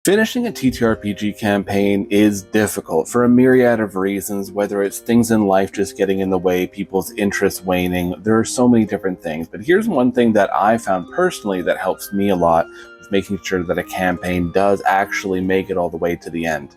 Finishing a TTRPG campaign is difficult for a myriad of reasons, whether it's things in life just getting in the way, people's interest waning. There are so many different things. But here's one thing that I found personally that helps me a lot with making sure that a campaign does actually make it all the way to the end.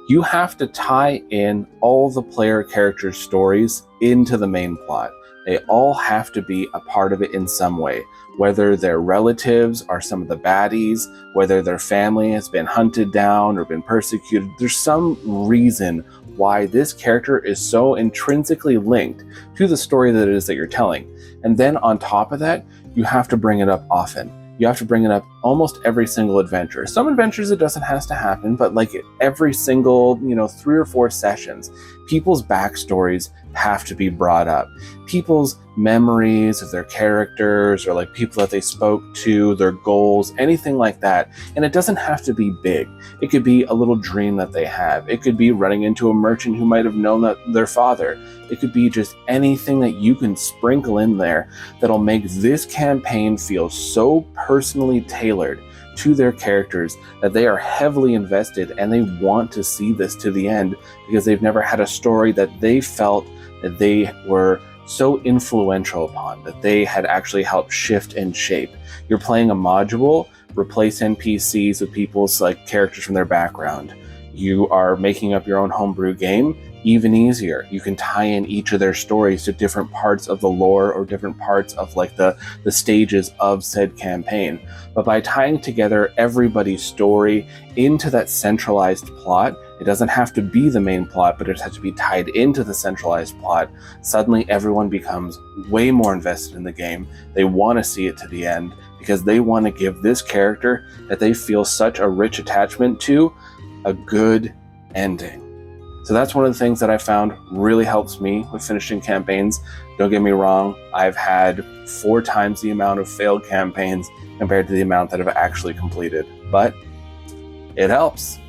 You have to tie in all the player characters' stories into the main plot. They all have to be a part of it in some way, whether their relatives are some of the baddies, whether their family has been hunted down or been persecuted. There's some reason why this character is so intrinsically linked to the story that it is that you're telling. And then on top of that, you have to bring it up often. You have to bring it up almost every single adventure. Some adventures it doesn't have to happen, but like every single, 3 or 4 sessions, people's backstories have to be brought up. People's memories of their characters or like people that they spoke to, their goals, anything like that. And it doesn't have to be big. It could be a little dream that they have. It could be running into a merchant who might have known that their father. It could be just anything that you can sprinkle in there that'll make this campaign feel so personally tailored to their characters that they are heavily invested and they want to see this to the end because they've never had a story that they felt that they were so influential upon, that they had actually helped shift and shape. You're playing a module, replace NPCs with people's characters from their background. You are making up your own homebrew game, even easier. You can tie in each of their stories to different parts of the lore or different parts of the stages of said campaign. But by tying together everybody's story into that centralized plot, it doesn't have to be the main plot, but it has to be tied into the centralized plot. Suddenly everyone becomes way more invested in the game. They want to see it to the end because they want to give this character that they feel such a rich attachment to a good ending. So that's one of the things that I found really helps me with finishing campaigns. Don't get me wrong, I've had 4 times the amount of failed campaigns compared to the amount that I've actually completed, but it helps.